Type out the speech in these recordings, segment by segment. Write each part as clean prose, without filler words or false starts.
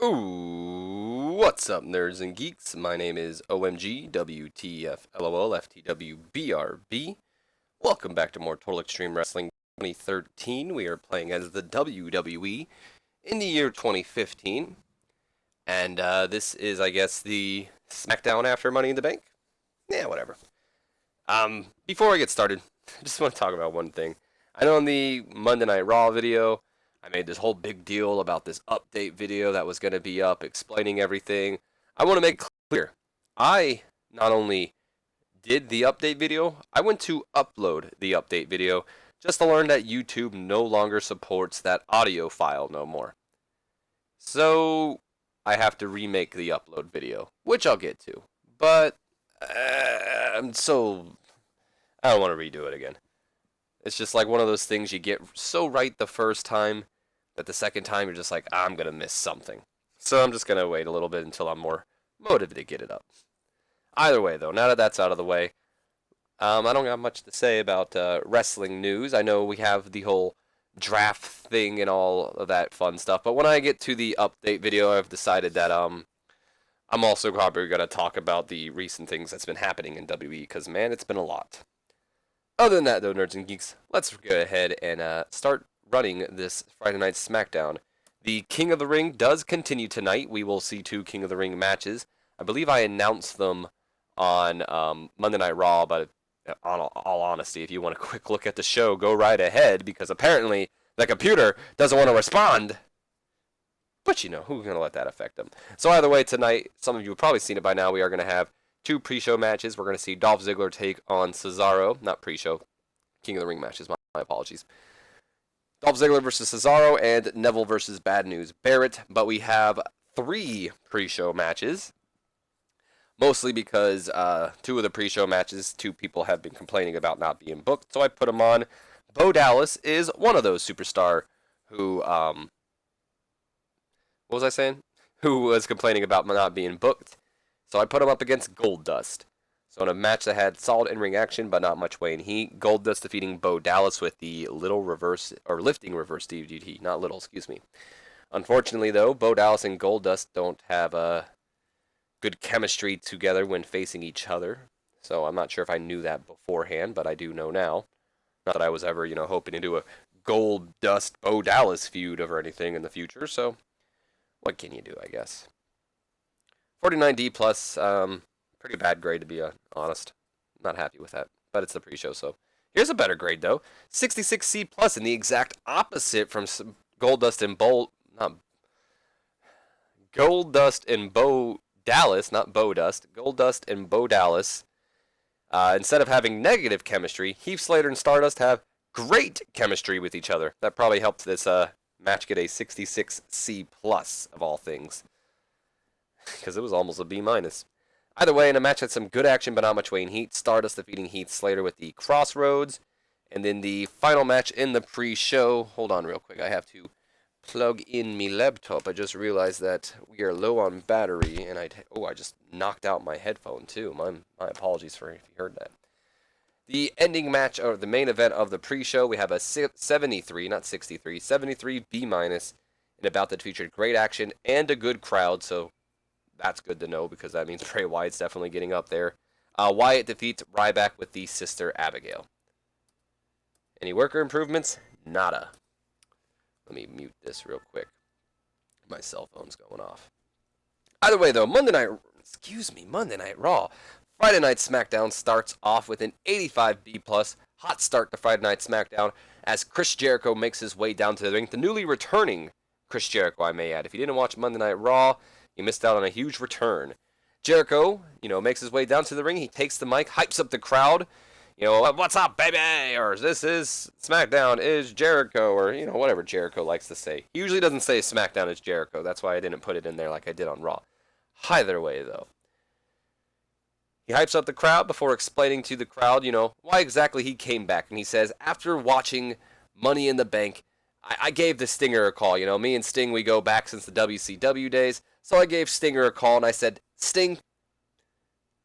Ooh, what's up, nerds and geeks? My name is OMG WTFLOL FTWBRB. Welcome back to more Total Extreme Wrestling 2013. We are playing as the WWE in the year 2015, and this is, I guess, the SmackDown after Money in the Bank. Yeah, whatever. Before I get started, I just want to talk about one thing. I know in the Monday Night Raw video, I made this whole big deal about this update video that was going to be up explaining everything. I want to make clear, I not only did the update video, I went to upload the update video just to learn that YouTube no longer supports that audio file no more. So I have to remake the upload video, which I'll get to. But I don't want to redo it again. It's just like one of those things you get so right the first time that the second time you're just like, I'm going to miss something. So I'm just going to wait a little bit until I'm more motivated to get it up. Either way, though, now that that's out of the way, I don't have much to say about wrestling news. I know we have the whole draft thing and all of that fun stuff, but when I get to the update video, I've decided that I'm also probably going to talk about the recent things that's been happening in WWE, because, man, it's been a lot. Other than that, though, nerds and geeks, let's go ahead and start running this Friday Night SmackDown. The King of the Ring does continue tonight. We will see 2 King of the Ring matches. I believe I announced them on Monday Night Raw, but on all honesty, if you want a quick look at the show, go right ahead, because apparently the computer doesn't want to respond. But you know, who's going to let that affect them? So either way, tonight, some of you have probably seen it by now, we are going to have 2 pre-show matches. We're going to see Dolph Ziggler take on Cesaro. Not pre-show. King of the Ring matches. My apologies. Dolph Ziggler versus Cesaro and Neville versus Bad News Barrett. But we have 3 pre-show matches. Mostly because 2 of the pre-show matches, 2 people have been complaining about not being booked. So I put them on. Bo Dallas is one of those superstar who, what was I saying? Who was complaining about not being booked. So I put him up against Goldust. So in a match that had solid in-ring action, but not much weight in heat, Goldust defeating Bo Dallas with the lifting reverse DDT. Not little, excuse me. Unfortunately, though, Bo Dallas and Goldust don't have a good chemistry together when facing each other. So I'm not sure if I knew that beforehand, but I do know now. Not that I was ever, hoping to do a Goldust Bo Dallas feud or anything in the future. So what can you do, I guess? 49D plus, pretty bad grade to be honest. Not happy with that, but it's the pre-show, so. Here's a better grade though. 66C plus, and the exact opposite from Goldust and Goldust and Bo Dallas, not Bodust. Goldust and Bo Dallas. Instead of having negative chemistry, Heath Slater and Stardust have great chemistry with each other. That probably helped this match get a 66C plus of all things, because it was almost a B minus. Either way, in a match had some good action but not much weight in heat. Stardust defeating Heath Slater with the Crossroads. And then the final match in the pre-show. Hold on real quick. I have to plug in my laptop. I just realized that we are low on battery. And I just knocked out my headphone too. My apologies for if you heard that. The ending match, or the main event of the pre-show, we have a 73, not 63, 73 B minus. And about that featured great action and a good crowd. So that's good to know, because that means Bray Wyatt's definitely getting up there. Wyatt defeats Ryback with the Sister Abigail. Any worker improvements? Nada. Let me mute this real quick. My cell phone's going off. Either way, though, Monday Night Raw. Friday Night SmackDown starts off with an 85B+, hot start to Friday Night SmackDown as Chris Jericho makes his way down to the ring. The newly returning Chris Jericho, I may add. If you didn't watch Monday Night Raw, you missed out on a huge return. Jericho, makes his way down to the ring. He takes the mic, hypes up the crowd. What's up, baby? Or this is SmackDown is Jericho, or, whatever Jericho likes to say. He usually doesn't say SmackDown is Jericho. That's why I didn't put it in there like I did on Raw. Either way, though. He hypes up the crowd before explaining to the crowd, why exactly he came back. And he says, after watching Money in the Bank, I gave the Stinger a call. Me and Sting, we go back since the WCW days. So I gave Stinger a call and I said, Sting,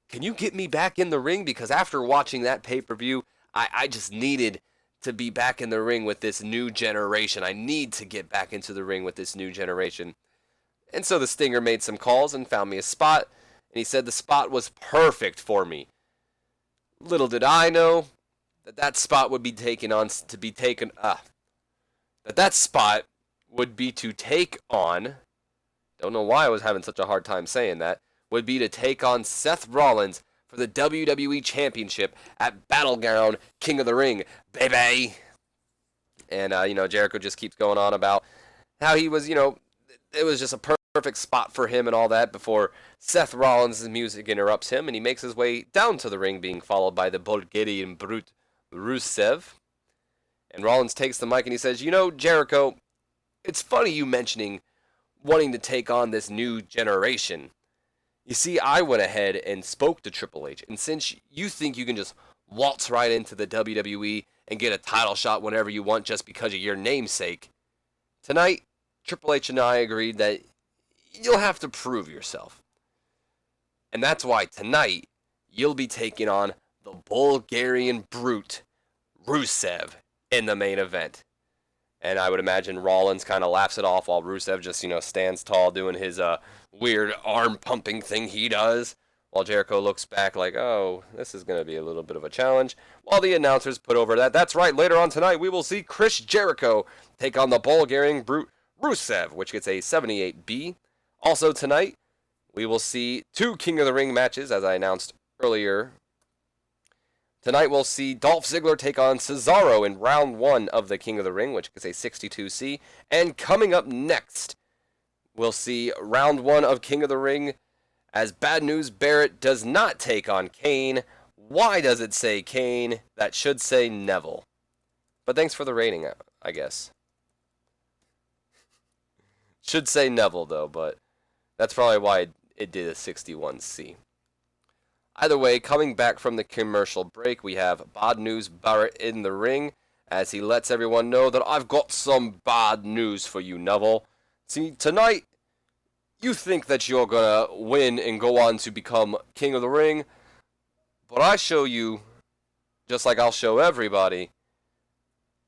can you get me back in the ring? Because after watching that pay-per-view, I just needed to be back in the ring with this new generation. I need to get back into the ring with this new generation. And so the Stinger made some calls and found me a spot, and he said the spot was perfect for me. Little did I know that spot would be taken on to be taken that spot would be to take on, don't know why I was having such a hard time saying that, would be to take on Seth Rollins for the WWE Championship at Battleground King of the Ring, baby. And, Jericho just keeps going on about how he was, it was just a perfect spot for him and all that before Seth Rollins' music interrupts him and he makes his way down to the ring, being followed by the Bulgarian brute Rusev. And Rollins takes the mic and he says, Jericho, it's funny you mentioning wanting to take on this new generation. You see, I went ahead and spoke to Triple H, and since you think you can just waltz right into the WWE and get a title shot whenever you want just because of your namesake, tonight, Triple H and I agreed that you'll have to prove yourself. And that's why tonight, you'll be taking on the Bulgarian brute, Rusev, in the main event. And I would imagine Rollins kind of laughs it off while Rusev just, stands tall doing his weird arm pumping thing he does. While Jericho looks back like, oh, this is going to be a little bit of a challenge. While the announcers put over that, that's right, later on tonight we will see Chris Jericho take on the Bulgarian brute Rusev, which gets a 78B. Also tonight, we will see 2 King of the Ring matches, as I announced earlier. Tonight we'll see Dolph Ziggler take on Cesaro in round 1 of the King of the Ring, which is a 62C. And coming up next, we'll see round 1 of King of the Ring as Bad News Barrett does not take on Kane. Why does it say Kane? That should say Neville. But thanks for the rating, I guess. Should say Neville, though, but that's probably why it did a 61C. Either way, coming back from the commercial break, we have Bad News Barrett in the ring as he lets everyone know that I've got some bad news for you, Neville. See, tonight, you think that you're going to win and go on to become King of the Ring, but I show you, just like I'll show everybody,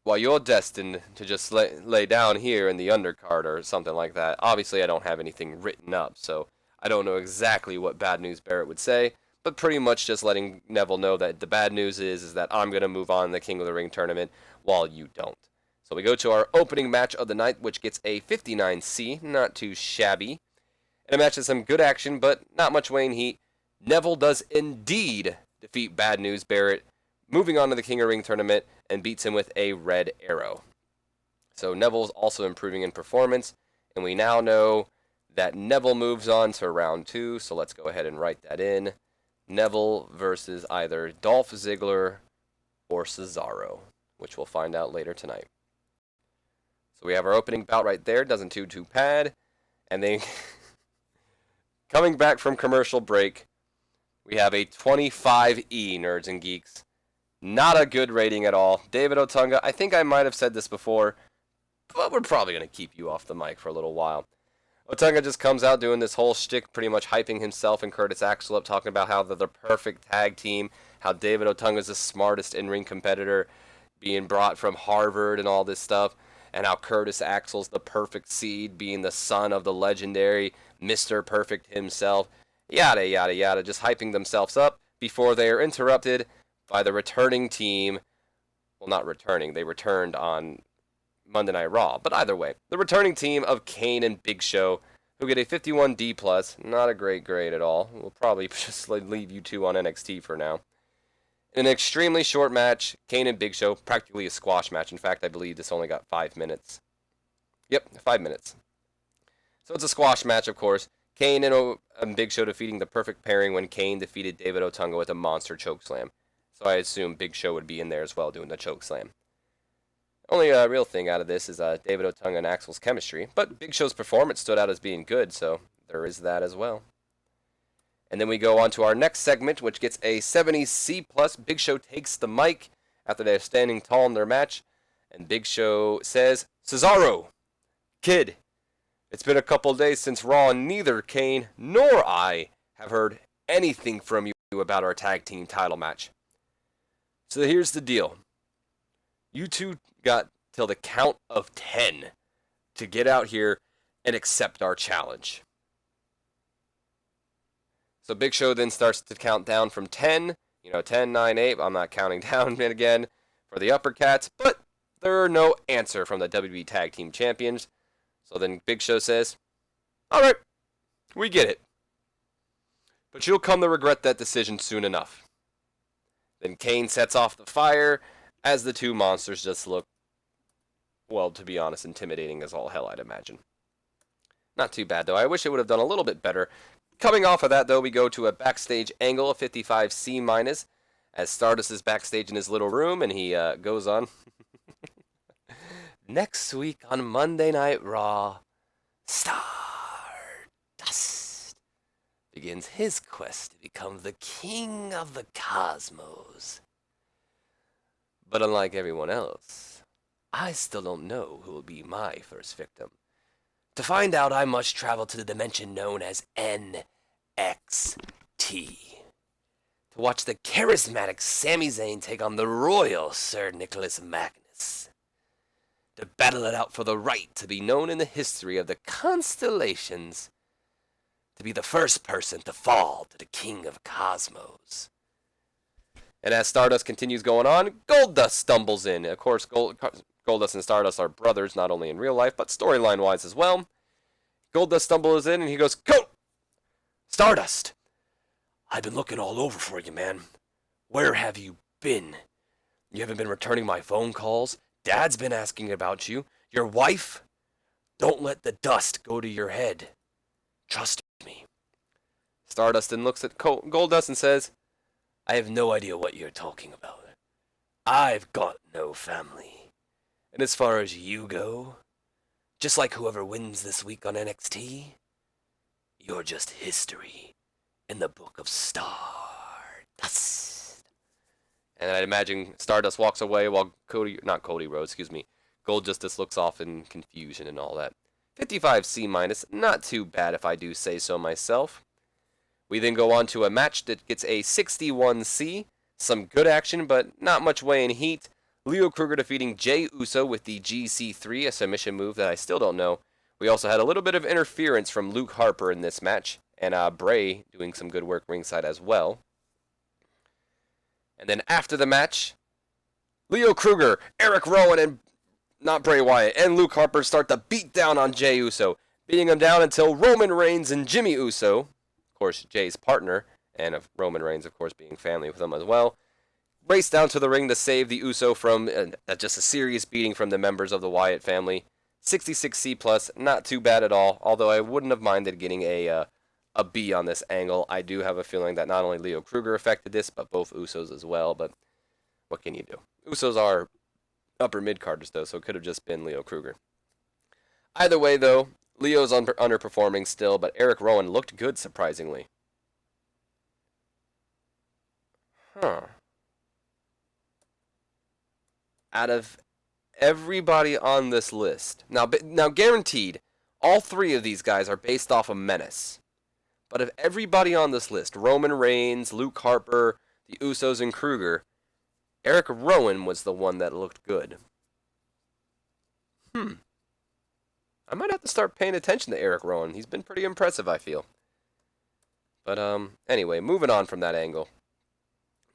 why you're destined to just lay down here in the undercard or something like that. Obviously, I don't have anything written up, so I don't know exactly what Bad News Barrett would say. But pretty much just letting Neville know that the bad news is that I'm going to move on in the King of the Ring tournament while you don't. So we go to our opening match of the night, which gets a 59C, not too shabby. And a match with some good action, but not much weighing heat. Neville does indeed defeat Bad News Barrett, moving on to the King of the Ring tournament, and beats him with a red arrow. So Neville's also improving in performance, and we now know that Neville moves on to round 2, so let's go ahead and write that in. Neville versus either Dolph Ziggler or Cesaro, which we'll find out later tonight. So we have our opening bout right there, doesn't too pad, and then coming back from commercial break, we have a 25E, nerds and geeks. Not a good rating at all. David Otunga, I think I might have said this before, but we're probably going to keep you off the mic for a little while. Otunga just comes out doing this whole shtick, pretty much hyping himself and Curtis Axel up, talking about how they're the perfect tag team, how David Otunga's the smartest in-ring competitor, being brought from Harvard and all this stuff, and how Curtis Axel's the perfect seed, being the son of the legendary Mr. Perfect himself, yada, yada, yada, just hyping themselves up before they are interrupted by the returning team. Well, not returning, they returned on Monday Night Raw, but either way, the returning team of Kane and Big Show, who get a 51D+, not a great grade at all. We'll probably just leave you two on NXT for now. In an extremely short match, Kane and Big Show, practically a squash match. In fact, I believe this only got 5 minutes. Yep, 5 minutes. So it's a squash match, of course. Kane and Big Show defeating the perfect pairing when Kane defeated David Otunga with a monster chokeslam. So I assume Big Show would be in there as well doing the chokeslam. Only real thing out of this is David Otunga and Axel's chemistry, but Big Show's performance stood out as being good, so there is that as well. And then we go on to our next segment, which gets a 70C+. Big Show takes the mic after they're standing tall in their match, and Big Show says, Cesaro, kid, it's been a couple days since Raw, and neither Kane nor I have heard anything from you about our tag team title match. So here's the deal. You two got till the count of 10 to get out here and accept our challenge. So Big Show then starts to count down from 10, 10, 9, 8. I'm not counting down again for the uppercats, but there are no answer from the WWE Tag Team Champions. So then Big Show says, all right, we get it. But you'll come to regret that decision soon enough. Then Kane sets off the fire as the two monsters just look, well, to be honest, intimidating as all hell, I'd imagine. Not too bad, though. I wish it would have done a little bit better. Coming off of that, though, we go to a backstage angle of 55C-, as Stardust is backstage in his little room, and he goes on. Next week on Monday Night Raw, Stardust begins his quest to become the king of the cosmos. But unlike everyone else, I still don't know who will be my first victim. To find out, I must travel to the dimension known as NXT. To watch the charismatic Sami Zayn take on the royal Sir Nicholas Magnus. To battle it out for the right to be known in the history of the constellations. To be the first person to fall to the king of cosmos. And as Stardust continues going on, Goldust stumbles in. Of course, Goldust and Stardust are brothers, not only in real life, but storyline-wise as well. Goldust stumbles in, and he goes, "Go! Stardust! I've been looking all over for you, man. Where have you been? You haven't been returning my phone calls. Dad's been asking about you. Your wife? Don't let the dust go to your head. Trust me." Stardust then looks at Goldust and says, "I have no idea what you're talking about. I've got no family. And as far as you go, just like whoever wins this week on NXT, you're just history in the book of Stardust." And I'd imagine Stardust walks away while Goldust just looks off in confusion and all that. 55C-, not too bad if I do say so myself. We then go on to a match that gets a 61C. Some good action, but not much weighing heat. Leo Kruger defeating Jey Uso with the GC3, a submission move that I still don't know. We also had a little bit of interference from Luke Harper in this match, and Bray doing some good work ringside as well. And then after the match, Leo Kruger, Eric Rowan, and not Bray Wyatt, and Luke Harper start to beat down on Jey Uso, beating him down until Roman Reigns and Jimmy Uso, of course Jay's partner, and of Roman Reigns, of course, being family with him as well, race down to the ring to save the Uso from just a serious beating from the members of the Wyatt family. 66C+, not too bad at all, although I wouldn't have minded getting a B on this angle. I do have a feeling that not only Leo Kruger affected this, but both Usos as well, but what can you do? Usos are upper mid-carders, though, so it could have just been Leo Kruger. Either way, though, Leo's underperforming still, but Eric Rowan looked good, surprisingly. Out of everybody on this list, now guaranteed, all three of these guys are based off of Menace. But of everybody on this list, Roman Reigns, Luke Harper, the Usos, and Kruger, Eric Rowan was the one that looked good. I might have to start paying attention to Eric Rowan. He's been pretty impressive, I feel. But anyway, moving on from that angle.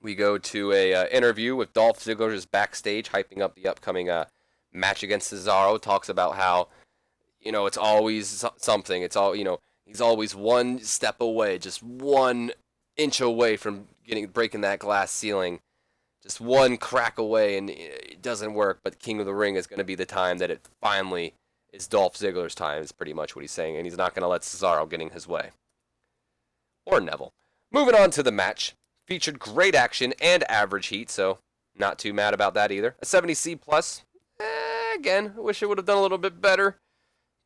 We go to a interview with Dolph Ziggler just backstage, hyping up the upcoming match against Cesaro. Talks about how, it's always something. It's all, he's always one step away, just 1 inch away from breaking that glass ceiling. Just one crack away, and it doesn't work. But King of the Ring is going to be the time that it finally is Dolph Ziggler's time, is pretty much what he's saying. And he's not going to let Cesaro get in his way. Or Neville. Moving on to the match. Featured great action and average heat, so not too mad about that either. A 70C+. Again, I wish it would have done a little bit better.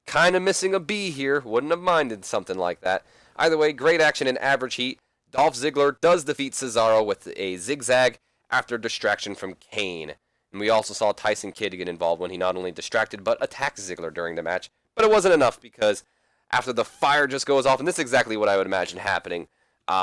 Kind of missing a B here. Wouldn't have minded something like that. Either way, great action and average heat. Dolph Ziggler does defeat Cesaro with a zigzag after distraction from Kane. And we also saw Tyson Kidd get involved when he not only distracted but attacked Ziggler during the match. But it wasn't enough because after the fire just goes off, and this is exactly what I would imagine happening.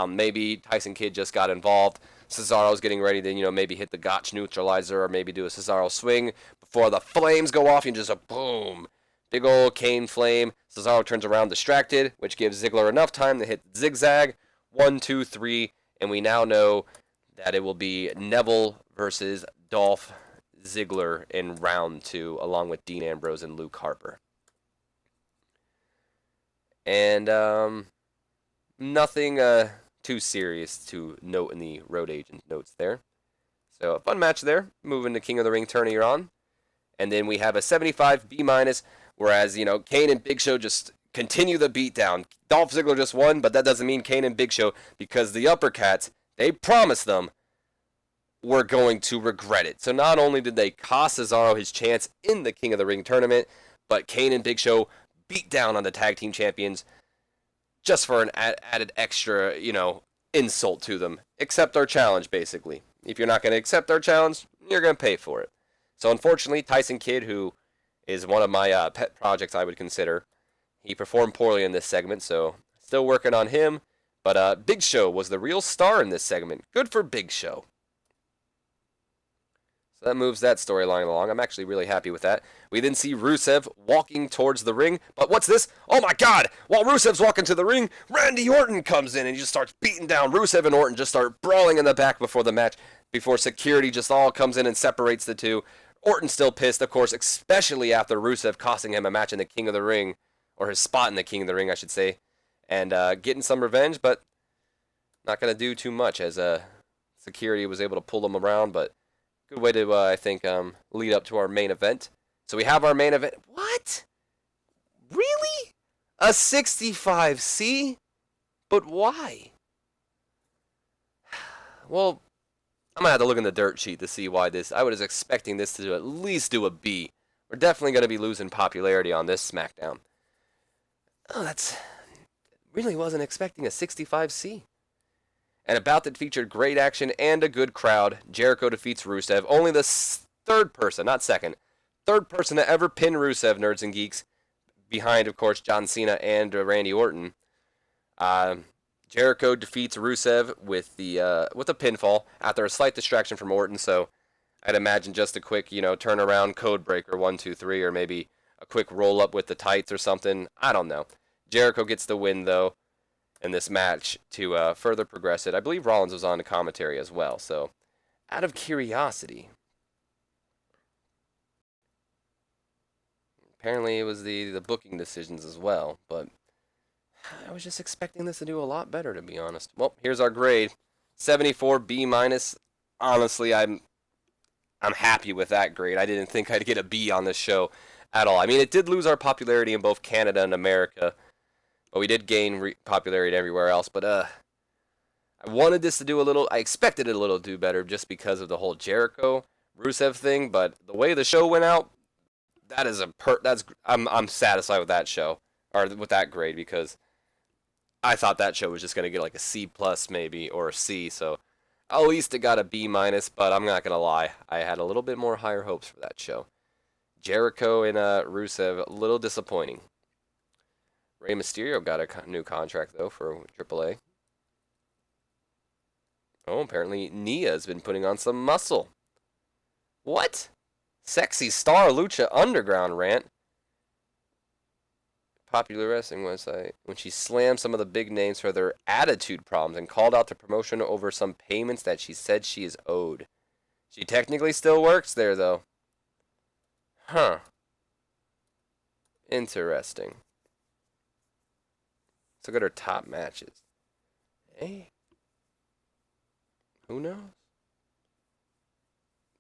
Maybe Tyson Kidd just got involved. Cesaro's getting ready to, maybe hit the Gotch neutralizer or maybe do a Cesaro swing before the flames go off and just a boom. Big ol' cane flame. Cesaro turns around distracted, which gives Ziggler enough time to hit zigzag. 1, 2, 3, and we now know that it will be Neville versus Dolph Ziggler in round 2, along with Dean Ambrose and Luke Harper. And nothing too serious to note in the road agent notes there. So a fun match there. Moving to King of the Ring tourney on. And then we have a 75 B-, whereas, Kane and Big Show just continue the beatdown. Dolph Ziggler just won, but that doesn't mean Kane and Big Show, because the Uppercats, they promised them, were going to regret it. So not only did they cost Cesaro his chance in the King of the Ring tournament, but Kane and Big Show beat down on the tag team champions just for an added extra, insult to them. Accept our challenge, basically. If you're not going to accept our challenge, you're going to pay for it. So unfortunately, Tyson Kidd, who is one of my pet projects I would consider, he performed poorly in this segment, so still working on him. But Big Show was the real star in this segment. Good for Big Show. So that moves that storyline along. I'm actually really happy with that. We then see Rusev walking towards the ring. But what's this? Oh my God! While Rusev's walking to the ring, Randy Orton comes in and he just starts beating down. Rusev and Orton just start brawling in the back before the match, before security just all comes in and separates the two. Orton's still pissed, of course, especially after Rusev costing him a match in the King of the Ring, or his spot in the King of the Ring, I should say, and getting some revenge, but not going to do too much as security was able to pull him around, but good way to, I think, lead up to our main event. So we have our main event. What? Really? A 65C? But why? Well, I'm going to have to look in the dirt sheet to see why this. I was expecting this to at least do a B. We're definitely going to be losing popularity on this SmackDown. Oh, that's... Really wasn't expecting a 65C. And a bout that featured great action and a good crowd. Jericho defeats Rusev. Only the third person, not second, third person to ever pin Rusev, nerds and geeks. Behind, of course, John Cena and Randy Orton. Jericho defeats Rusev with a pinfall after a slight distraction from Orton. So I'd imagine just a quick, turnaround code breaker, 1, 2, 3, or maybe a quick roll up with the tights or something. I don't know. Jericho gets the win though in this match to further progress it. I believe Rollins was on the commentary as well. So out of curiosity, apparently it was the booking decisions as well, but I was just expecting this to do a lot better, to be honest. Well, here's our grade. 74 B-. Honestly, I'm happy with that grade. I didn't think I'd get a B on this show at all. I mean, it did lose our popularity in both Canada and America, but we did gain popularity everywhere else. But I wanted this to do a little... I expected it a little to do better just because of the whole Jericho-Rusev thing, but the way the show went out, that is I'm satisfied with that show, or with that grade, because I thought that show was just going to get like a C+ maybe, or a C, so at least it got a B-, but I'm not going to lie. I had a little bit more higher hopes for that show. Jericho and Rusev, a little disappointing. Rey Mysterio got a new contract, though, for AAA. Oh, apparently Nia's been putting on some muscle. What? Sexy Star Lucha Underground rant. Popular wrestling website, when she slammed some of the big names for their attitude problems and called out the promotion over some payments that she said she is owed. She technically still works there, though. Huh. Interesting. Let's look at her top matches. Hey. Who knows?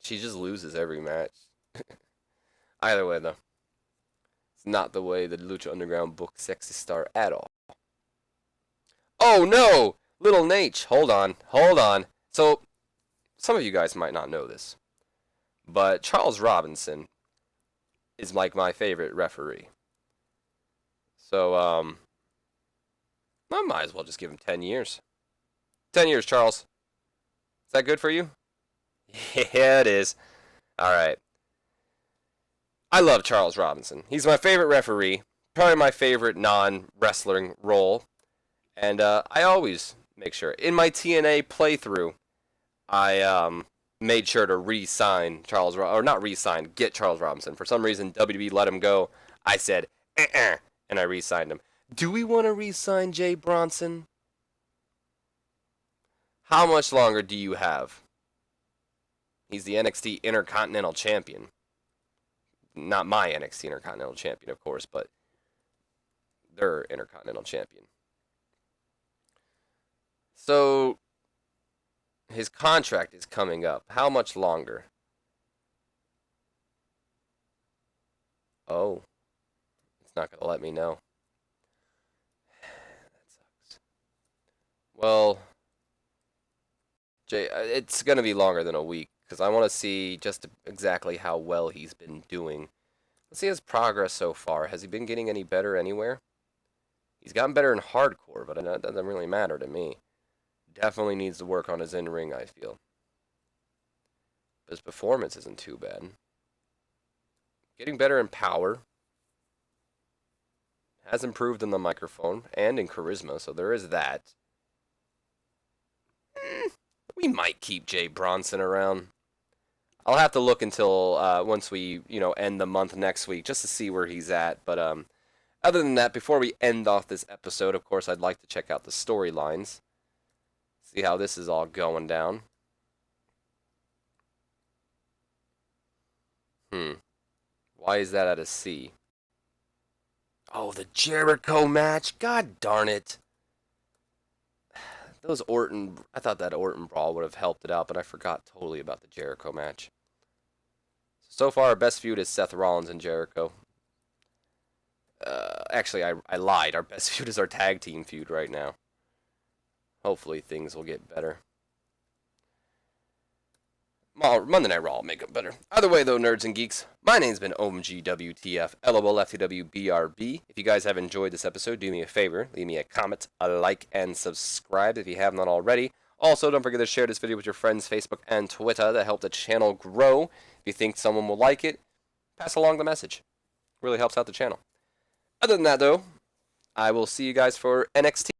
She just loses every match. Either way, though. Not the way the Lucha Underground booked Sexy Star at all. Oh no! Little Nate, hold on. So, some of you guys might not know this, but Charles Robinson is like my favorite referee. So, I might as well just give him 10 years. 10 years, Charles. Is that good for you? Yeah, it is. Alright. I love Charles Robinson. He's my favorite referee, probably my favorite non-wrestling role, and I always make sure. In my TNA playthrough, I made sure to re-sign Charles, or not re-sign, get Charles Robinson. For some reason, WWE let him go. I said, and I re-signed him. Do we want to re-sign Jay Bronson? How much longer do you have? He's the NXT Intercontinental Champion. Not my NXT Intercontinental Champion, of course, but their Intercontinental Champion. So, his contract is coming up. How much longer? Oh, it's not going to let me know. That sucks. Well, Jay, it's going to be longer than a week because I want to see just exactly how well he's been doing. Let's see his progress so far. Has he been getting any better anywhere? He's gotten better in hardcore, but that doesn't really matter to me. Definitely needs to work on his in-ring, I feel. His performance isn't too bad. Getting better in power. Has improved in the microphone and in charisma, so there is that. We might keep Jay Bronson around. I'll have to look until once we, end the month next week just to see where he's at. But other than that, before we end off this episode, of course, I'd like to check out the storylines. See how this is all going down. Why is that at a C? Oh, the Jericho match. God darn it. I thought that Orton brawl would have helped it out, but I forgot totally about the Jericho match. So far, our best feud is Seth Rollins and Jericho. Actually, I lied. Our best feud is our tag team feud right now. Hopefully, things will get better. Monday Night Raw will make it better. Either way, though, nerds and geeks, my name's been OMGWTF, LOL, FTW, BRB. If you guys have enjoyed this episode, do me a favor. Leave me a comment, a like, and subscribe if you have not already. Also, don't forget to share this video with your friends, Facebook, and Twitter. That help the channel grow. If you think someone will like it, pass along the message. Really helps out the channel. Other than that, though, I will see you guys for NXT.